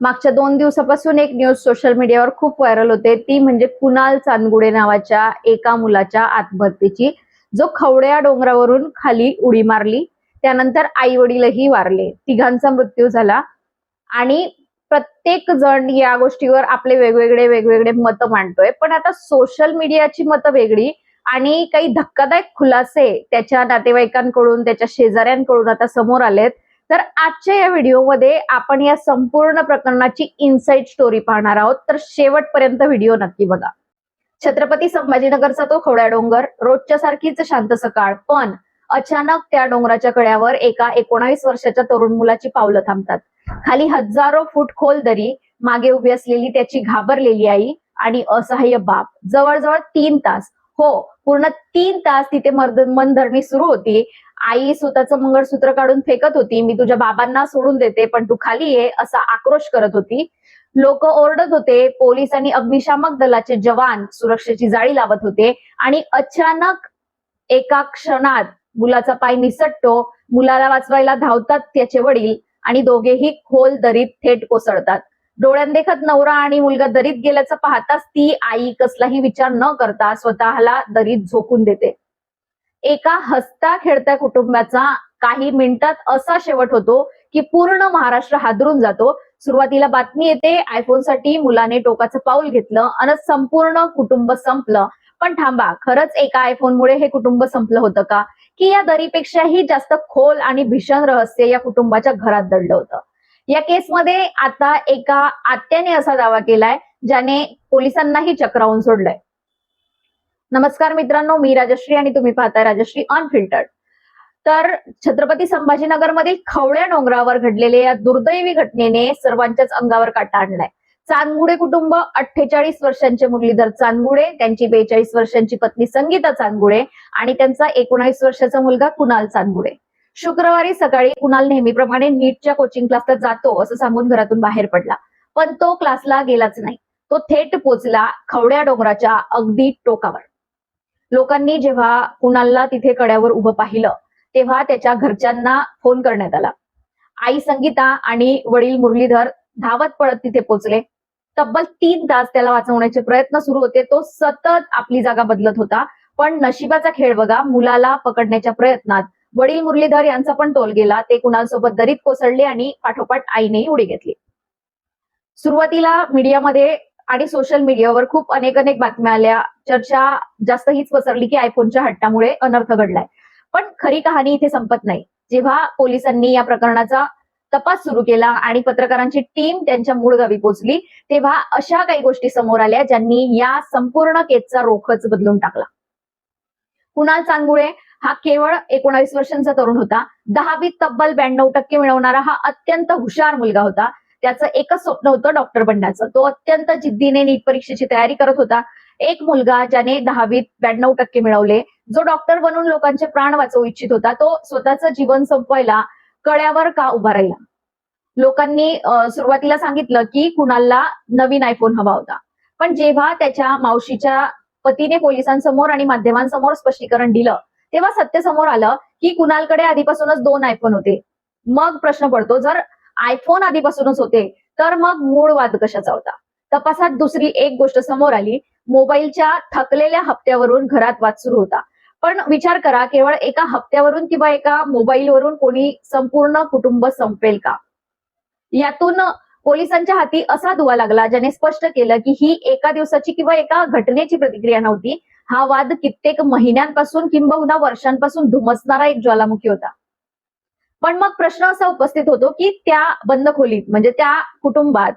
मागच्या 2 दिवसापासून एक न्यूज सोशल मीडियावर खूप व्हायरल होते, ती म्हणजे कुणाल चांदगुडे नावाच्या एका मुलाच्या आत्महत्येची, जो खवड्या डोंगरावरून खाली उडी मारली. त्यानंतर आई वडीलही वारले, तिघांचा मृत्यू झाला. आणि प्रत्येक जण या गोष्टीवर आपले वेगवेगळे मतं मांडतोय. पण आता सोशल मीडियाची मतं वेगळी आणि काही धक्कादायक खुलासे त्याच्या नातेवाईकांकडून, त्याच्या शेजाऱ्यांकडून आता समोर आलेत. तर आजच्या या व्हिडिओमध्ये आपण या संपूर्ण प्रकरणाची इनसाइड स्टोरी पाहणार आहोत, तर शेवटपर्यंत व्हिडिओ नक्की बघा. छत्रपती संभाजीनगरचा तो खवड्या डोंगर, रोजच्या सारखीच शांत सकाळ, पण अचानक त्या डोंगराच्या कड्यावर एका 19 वर्षाच्या तरुण मुलाची पावलं थांबतात. खाली हजारो फूट खोल दरी, मागे उभी असलेली त्याची घाबरलेली आई आणि असहाय्य बाप. जवळजवळ 3 तास, हो पूर्ण 3 तास तिथे मनधरणी सुरू होती. आई स्वतःचं मंगळसूत्र काढून फेकत होती. मी तुझ्या बाबांना सोडून देते, पण तू खाली ये, असा आक्रोश करत होती. लोक ओरडत होते. पोलीस आणि अग्निशामक दलाचे जवान सुरक्षेची जाळी लावत होते. आणि अचानक एका क्षणात मुलाचा पाय निसटतो. मुलाला वाचवायला धावतात त्याचे वडील आणि दोघेही खोल दरीत थेट कोसळतात. डोळ्यांदेखत नवरा आणि मुलगा दरीत गेल्याचं पाहताच ती आई कसलाही विचार न करता स्वतःला दरीत झोकून देते. एका हसता खेळत्या कुटुंबाचा काही मिनिटात असा शेवट होतो की पूर्ण महाराष्ट्र हादरून जातो. सुरुवातीला बातमी येते, आयफोनसाठी मुलाने टोकाचं पाऊल घेतलं आणि संपूर्ण कुटुंब संपलं. पण थांबा, खरंच एका आयफोनमुळे हे कुटुंब संपलं होतं का? की या दरीपेक्षाही जास्त खोल आणि भीषण रहस्य या कुटुंबाच्या घरात दडलं होतं. या केसमध्ये आता एका आत्याने असा दावा केलाय, ज्याने पोलिसांनाही चक्रावून सोडलंय. नमस्कार मित्रांनो, मी राजश्री आणि तुम्ही पाहताय राजश्री अनफिल्टर्ड. तर छत्रपती संभाजीनगरमधील खवड्या डोंगरावर घडलेल्या या दुर्दैवी घटनेने सर्वांच्याच अंगावर काटा आणलाय. चांदगुडे कुटुंब, 48 वर्षांचे मुरलीधर चांदगुडे, त्यांची 42 वर्षांची पत्नी संगीता चांदगुडे आणि त्यांचा 19 वर्षाचा मुलगा कुणाल चांदगुडे. शुक्रवारी सकाळी कुणाल नेहमीप्रमाणे नीटच्या कोचिंग क्लासला जातो असं सांगून घरातून बाहेर पडला, पण तो क्लासला गेलाच नाही. तो थेट पोचला खवड्या डोंगराच्या अगदी टोकावर. लोकांनी जेव्हा कुणालला तिथे कड्यावर उभं पाहिलं, तेव्हा त्याच्या घरच्यांना फोन करण्यात आला. आई संगीता आणि वडील मुरलीधर धावत पळत तिथे पोहोचले. तब्बल 3 तास त्याला वाचवण्याचे प्रयत्न सुरू होते. तो सतत आपली जागा बदलत होता. पण नशिबाचा खेळ बघा, मुलाला पकडण्याच्या प्रयत्नात वडील मुरलीधर यांचा पण तोल गेला. ते कुणालसोबत दरीत कोसळले आणि पाठोपाठ आईनेही उडी घेतली. सुरुवातीला मीडियामध्ये आणि सोशल मीडियावर खूप अनेक बातम्या आल्या. चर्चा जास्त हीच पसरली की आयफोनच्या हट्टामुळे अनर्थ घडलाय. पण खरी कहाणी इथे संपत नाही. जेव्हा पोलिसांनी या प्रकरणाचा तपास सुरू केला आणि पत्रकारांची टीम त्यांच्या मूळ गावी पोहोचली, तेव्हा अशा काही गोष्टी समोर आल्या ज्यांनी या संपूर्ण केसचा रोखच बदलून टाकला. कुणाल चांदगुडे हा केवळ 19 वर्षांचा तरुण होता. 10वीत तब्बल 92% मिळवणारा हा अत्यंत हुशार मुलगा होता. त्याचं एकच स्वप्न होतं, डॉक्टर बनण्याचं. तो अत्यंत जिद्दीने नीट परीक्षेची तयारी करत होता. एक मुलगा ज्याने 10वीत 92% मिळवले, जो डॉक्टर बनून लोकांचे प्राण वाचवू इच्छित होता, तो स्वतःचं जीवन संपवायला कड्यावर का उभा राहिला? लोकांनी सुरुवातीला सांगितलं की कुणालला नवीन आयफोन हवा होता. पण जेव्हा त्याच्या मावशीच्या पतीने पोलिसांसमोर आणि माध्यमांसमोर स्पष्टीकरण दिलं, तेव्हा सत्य समोर आलं की कुणालकडे आधीपासूनच 2 आयफोन होते. मग प्रश्न पडतो, जर आयफोन आधीपासूनच होते, तर मग मूळ वाद कशाचा होता? तपासात दुसरी एक गोष्ट समोर आली. मोबाईलच्या थकलेल्या हप्त्यावरून घरात वाद सुरू होता. पण विचार करा, केवळ एका हप्त्यावरून किंवा एका मोबाईलवरून कोणी संपूर्ण कुटुंब संपेल का? यातून पोलिसांच्या हाती असा दुवा लागला, ज्याने स्पष्ट केलं की ही एका दिवसाची किंवा एका घटनेची प्रतिक्रिया नव्हती. हा वाद कित्येक महिन्यांपासून किंबहुना वर्षांपासून धुमसणारा एक ज्वालामुखी होता. पण मग प्रश्न असा उपस्थित होतो की त्या बंद खोलीत, म्हणजे त्या कुटुंबात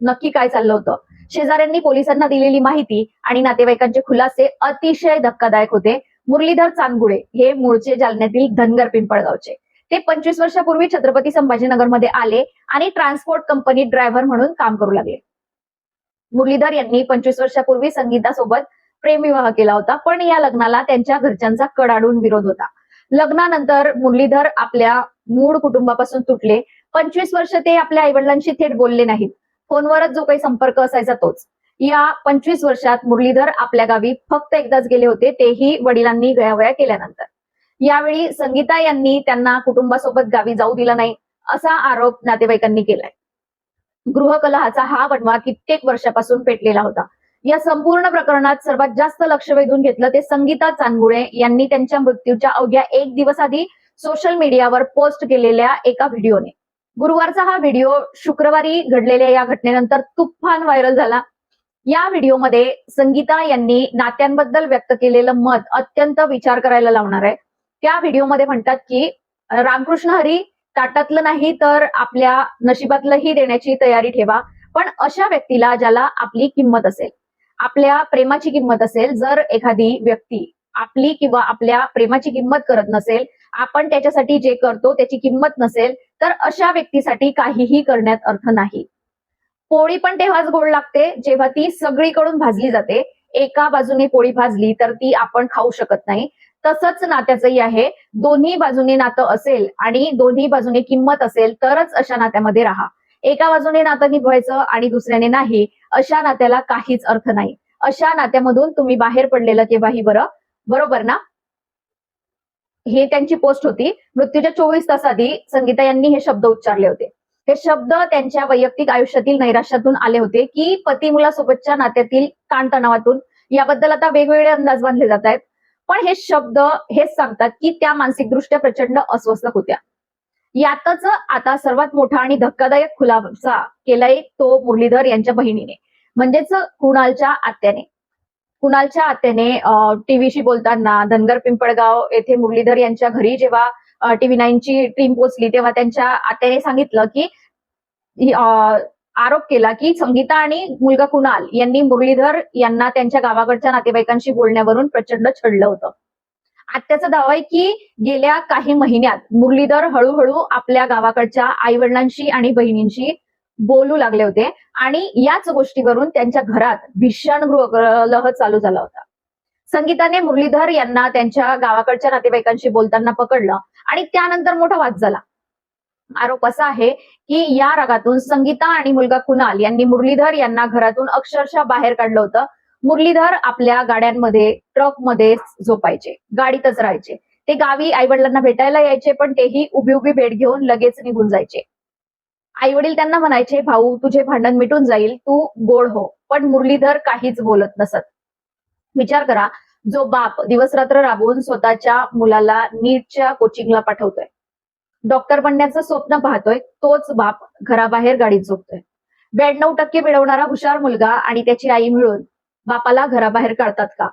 नक्की काय चाललं होतं? शेजाऱ्यांनी पोलिसांना दिलेली माहिती आणि नातेवाईकांचे खुलासे अतिशय धक्कादायक होते. मुरलीधर चांदगुडे हे मूळचे जालन्यातील धनगर पिंपळगावचे. ते 25 वर्षापूर्वी छत्रपती संभाजीनगरमध्ये आले आणि ट्रान्सपोर्ट कंपनीत ड्रायव्हर म्हणून काम करू लागले. मुरलीधर यांनी 25 वर्षापूर्वी संगीतासोबत प्रेमविवाह केला होता, पण या लग्नाला त्यांच्या घरच्यांचा कडाडून विरोध होता. लग्नानंतर मुरलीधर आपल्या मूळ कुटुंबापासून तुटले. 25 वर्ष ते आपल्या आईवडिलांशी थेट बोलले नाहीत. फोनवरच जो काही संपर्क असायचा तोच. या 25 वर्षात मुरलीधर आपल्या गावी फक्त एकदाच गेले होते, तेही वडिलांनी गयावया केल्यानंतर. यावेळी संगीता यांनी त्यांना कुटुंबासोबत गावी जाऊ दिलं नाही, असा आरोप नातेवाईकांनी केलाय. गृहकलहाचा हा वणवा कित्येक वर्षापासून पेटलेला होता. या संपूर्ण प्रकरणात सर्वात जास्त लक्ष वेधून घेतलं ते संगीता चांदगुडे यांनी त्यांच्या मृत्यूच्या अवघ्या एक दिवस आधी सोशल मीडियावर पोस्ट केलेल्या एका व्हिडिओने. गुरुवारचा हा व्हिडिओ शुक्रवारी घडलेल्या या घटनेनंतर तुफान व्हायरल झाला. या व्हिडिओमध्ये संगीता यांनी नात्यांबद्दल व्यक्त केलेलं मत अत्यंत विचार करायला लावणार आहे. त्या व्हिडिओमध्ये म्हणतात की रामकृष्ण हरी ताटातलं नाही तर आपल्या नशिबातलंही देण्याची तयारी ठेवा, पण अशा व्यक्तीला ज्याला आपली किंमत असेल, आपल्या प्रेमाची किंमत असेल. जर एखादी व्यक्ती आपली किंवा आपल्या प्रेमाची किंमत करत नसेल, आपण त्याच्यासाठी जे करतो त्याची किंमत नसेल, तर अशा व्यक्तीसाठी काहीही करण्यात अर्थ नाही. पोळी पण तेव्हाच गोड लागते जेव्हा ती सगळीकडून भाजली जाते. एका बाजूने पोळी भाजली तर ती आपण खाऊ शकत नाही. तसंच नात्याचंही आहे. दोन्ही बाजूने नातं असेल आणि दोन्ही बाजूने किंमत असेल तरच अशा नात्यामध्ये राहा. एका बाजूने नातं निभवायचं आणि दुसऱ्याने नाही, अशा नात्याला काहीच अर्थ नाही. अशा नात्यामधून तुम्ही बाहेर पडलेलं केव्हाही बरं. बरोबर ना? हे त्यांची पोस्ट होती. मृत्यूच्या 24 तास आधी संगीता यांनी हे शब्द उच्चारले होते. हे शब्द त्यांच्या वैयक्तिक आयुष्यातील नैराश्यातून आले होते की पती मुलासोबतच्या नात्यातील ताणतणावातून. याबद्दल आता वेगवेगळे अंदाज बांधले जात आहेत. पण हे शब्द हेच सांगतात की त्या मानसिकदृष्ट्या प्रचंड अस्वस्थ होत्या. यातच आता सर्वात मोठा आणि धक्कादायक खुलासा केलाय तो मुरलीधर यांच्या बहिणीने, म्हणजेच कुणालच्या आत्याने. कुणालच्या आत्याने टीव्हीशी बोलताना धनगर पिंपळगाव येथे मुरलीधर यांच्या घरी जेव्हा टीव्ही 9 ची टीम पोहोचली तेव्हा त्यांच्या आत्याने सांगितलं की आरोप केला की संगीता आणि मुलगा कुणाल यांनी मुरलीधर यांना त्यांच्या गावाकडच्या नातेवाईकांशी बोलण्यावरून प्रचंड छळलं होतं. आत्याचा दावा आहे की गेल्या काही महिन्यात मुरलीधर हळूहळू आपल्या गावाकडच्या आई वडिलांशी आणि बहिणींशी बोलू लागले होते आणि याच गोष्टीवरून त्यांच्या घरात भीषण गृहकलह चालू झाला होता. संगीताने मुरलीधर यांना त्यांच्या गावाकडच्या नातेवाईकांशी बोलताना पकडलं आणि त्यानंतर मोठा वाद झाला. आरोप असा आहे की या रागातून संगीता आणि मुलगा कुणाल यांनी मुरलीधर यांना घरातून अक्षरशः बाहेर काढलं होतं. मुरलीधर आपल्या गाड्यांमध्ये, ट्रकमध्ये झोपायचे, गाडीतच राहायचे. ते गावी आई वडिलांना भेटायला यायचे, पण तेही उभी उभी भेट घेऊन लगेच निघून जायचे. आई वडील त्यांना म्हणायचे, भाऊ तुझे भांडण मिटून जाईल, तू गोड हो. पण मुरलीधर काहीच बोलत नसत. विचार करा, जो बाप दिवसरात्र राबवून स्वतःच्या मुलाला नीटच्या कोचिंगला पाठवतोय, डॉक्टर बनण्याचं स्वप्न पाहतोय, तोच बाप घराबाहेर गाडीत झोपतोय. 92% मिळवणारा हुशार मुलगा आणि त्याची आई मिळून बापाला घराबाहेर काढतात का?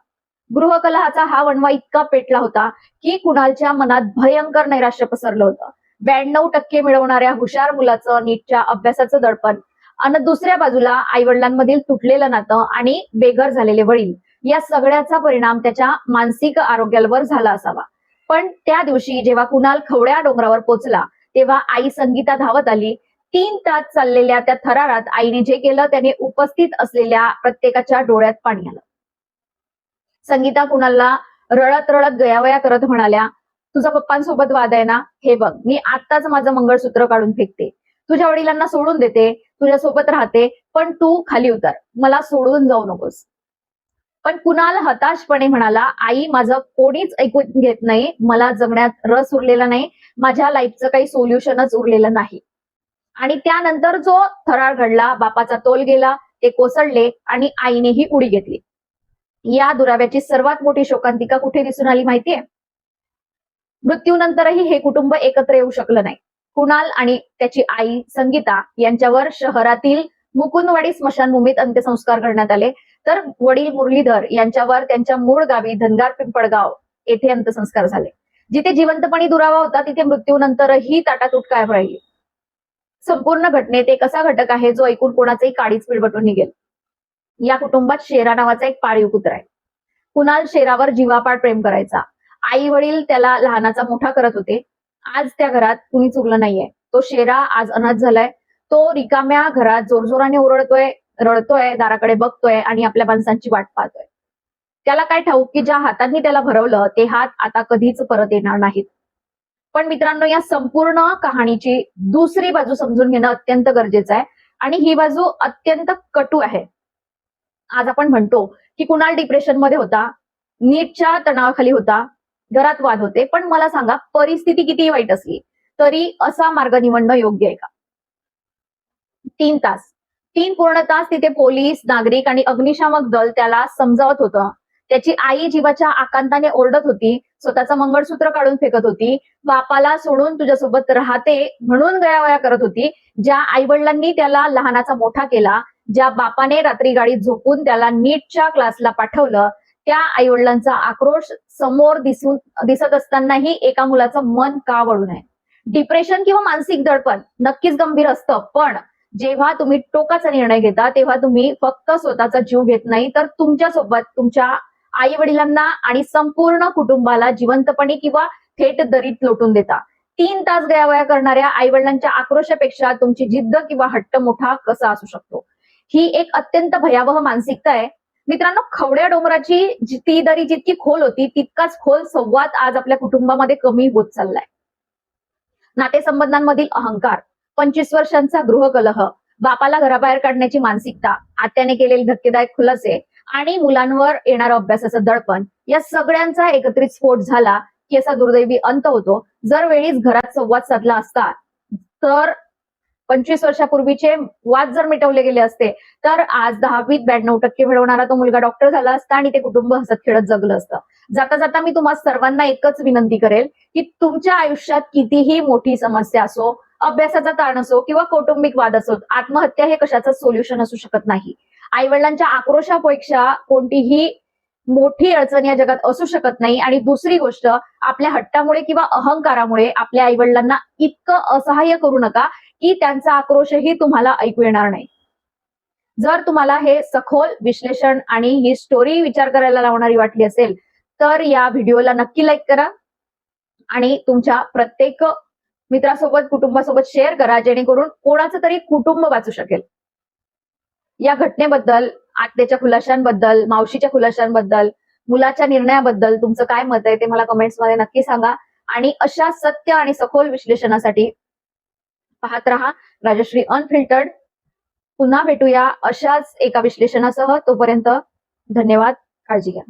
गृहकलहाचा हा वणवा इतका पेटला होता की कुणालच्या मनात भयंकर नैराश्य पसरलं होतं. 92% मिळवणाऱ्या हुशार मुलाचं नीटच्या अभ्यासाचं दडपण आणि दुसऱ्या बाजूला आई वडिलांमधील तुटलेलं नातं आणि बेघर झालेले वडील, या सगळ्याचा परिणाम त्याच्या मानसिक आरोग्यावर झाला असावा. पण त्या दिवशी जेव्हा कुणाल खवड्या डोंगरावर पोहोचला तेव्हा आई संगीता धावत आली. 3 तास चाललेल्या त्या थरारात आईने जे केलं त्याने उपस्थित असलेल्या प्रत्येकाच्या डोळ्यात पाणी आलं. संगीता कुणालला रडत रडत गयावया करत म्हणाल्या, तुझा पप्पांसोबत वाद आहे ना, हे बघ, मी आत्ताच माझं मंगळसूत्र काढून फेकते, तुझ्या वडिलांना सोडून देते, तुझ्यासोबत राहते, पण तू खाली उतर, मला सोडून जाऊ नकोस. पण कुणाल हताशपणे म्हणाला, आई माझं कोणीच ऐकून घेत नाही, मला जगण्यात रस उरलेला नाही, माझ्या लाईफचं काही सोल्युशनच उरलेलं नाही. आणि त्यानंतर जो थरार घडला, बापाचा तोल गेला, ते कोसळले आणि आईनेही उडी घेतली. या दुराव्याची सर्वात मोठी शोकांतिका कुठे दिसून आली माहितीये? मृत्यूनंतरही हे कुटुंब एकत्र येऊ शकलं नाही. कुणाल आणि त्याची आई संगीता यांच्यावर शहरातील मुकुंदवाडी स्मशानभूमीत अंत्यसंस्कार करण्यात आले, तर वडील मुरलीधर यांच्यावर त्यांच्या मूळ गावी धनगर पिंपळगाव येथे अंत्यसंस्कार झाले. जिथे जिवंतपणी दुरावा होता तिथे मृत्यूनंतरही ताटातूट कायम राहिली. संपूर्ण घटनेत एक असा घटक आहे जो ऐकून कोणाचंही काळीच पिळवटून निघेल. या कुटुंबात शेरा नावाचा एक पाळीव कुत्रा आहे. कुणाल शेरावर जीवापाड प्रेम करायचा. आई वडील त्याला लहानाचा मोठा करत होते. आज त्या घरात कुणीच उरलं नाहीये. तो शेरा आज अनाथ झालाय. तो रिकाम्या घरात जोरजोराने ओरडतोय, रडतोय, दाराकडे बघतोय आणि आपल्या माणसांची वाट पाहतोय. त्याला काय ठाऊक की ज्या हातांनी त्याला भरवलं ते हात आता कधीच परत येणार नाहीत. पण मित्रांनो, या संपूर्ण कहाणीची दुसरी बाजू समजून घेणं अत्यंत गरजेचं आहे आणि ही बाजू अत्यंत कटू आहे. आज आपण म्हणतो की कुणाल डिप्रेशनमध्ये होता, नीटच्या तणावाखाली होता, घरात वाद होते, पण मला सांगा, परिस्थिती किती वाईट असली तरी असा मार्ग निवडणं योग्य आहे का? 3 तास. 3 पूर्ण तास तिथे पोलीस, नागरिक आणि अग्निशामक दल त्याला समजावत होतं. त्याची आई जीवाच्या आकांताने ओरडत होती, स्वतःचं मंगळसूत्र काढून फेकत होती, बापाला सोडून तुझ्यासोबत राहते म्हणून गयावया करत होती. ज्या आईवडिलांनी त्याला लहानाचा मोठा केला, ज्या बापाने रात्री गाडीत झोपून त्याला नीटच्या क्लासला पाठवलं, त्या आईवडिलांचा आक्रोश समोर दिसत असतानाही एका मुलाचं मन का वळू नये. डिप्रेशन किंवा मानसिक दडपण नक्कीच गंभीर असतं, पण जेव्हा तुम्ही टोकाचा निर्णय घेता तेव्हा तुम्ही फक्त स्वतःचा जीव घेत नाही, तर तुमच्यासोबत तुमच्या आई वडिलांना आणि संपूर्ण कुटुंबाला जिवंतपणे किंवा थेट दरीत लोटून देता. 3 तास गयावया करणाऱ्या आई वडिलांच्या आक्रोशापेक्षा तुमची जिद्द किंवा हट्ट मोठा कसा असू शकतो. ही एक अत्यंत भयावह मानसिकता आहे. मित्रांनो, खवड्या डोंगराची ती दरी जितकी खोल होती तितकाच खोल संवाद आज आपल्या कुटुंबामध्ये कमी होत चाललाय. नातेसंबंधांमधील अहंकार, 25 वर्षांचा गृहकलह, बापाला घराबाहेर काढण्याची मानसिकता, आत्याने केलेले धक्केदायक खुलासे आणि मुलांवर येणारं अभ्यासाचं दडपण, या सगळ्यांचा एकत्रित स्फोट झाला की असा दुर्दैवी अंत होतो. जर वेळीच घरात संवाद साधला असता तर 25 वर्षापूर्वीचे वाद जर मिटवले गेले असते तर आज 10वीत 92% मिळवणारा तो मुलगा डॉक्टर झाला असता आणि ते कुटुंब हसत खेळत जगलं असतं. जाता जाता मी तुम्हा सर्वांना एकच विनंती करेल की तुमच्या आयुष्यात कितीही मोठी समस्या असो, अभ्यासाचा ताण असो किंवा कौटुंबिक वाद असो, आत्महत्या हे कशाचं सोल्युशन असू शकत नाही. आईवडिलांच्या आक्रोशापेक्षा कोणतीही मोठी अडचण या जगात असू शकत नाही. आणि दुसरी गोष्ट, आपल्या हट्टामुळे किंवा अहंकारामुळे आपल्या आईवडिलांना इतकं असहाय्य करू नका की त्यांचा आक्रोशही तुम्हाला ऐकू येणार नाही. जर तुम्हाला हे सखोल विश्लेषण आणि ही स्टोरी विचार करायला लावणारी वाटली असेल तर या व्हिडिओला नक्की लाईक करा आणि तुमच्या प्रत्येक मित्रासोबत, कुटुंबासोबत शेअर करा, जेणेकरून कोणाचं तरी कुटुंब वाचू शकेल. या घटनेबद्दल, आत्याच्या खुलाशांबद्दल, मावशीच्या खुलाशांबद्दल, मुलाच्या निर्णयाबद्दल तुमचं काय मत आहे ते मला कमेंट्समध्ये नक्की सांगा. आणि अशा सत्य आणि सखोल विश्लेषणासाठी पाहत रहा राजश्री अनफिल्टर्ड. पुन्हा भेटूया अशाच एका विश्लेषणासह. तोपर्यंत धन्यवाद. काळजी घ्या.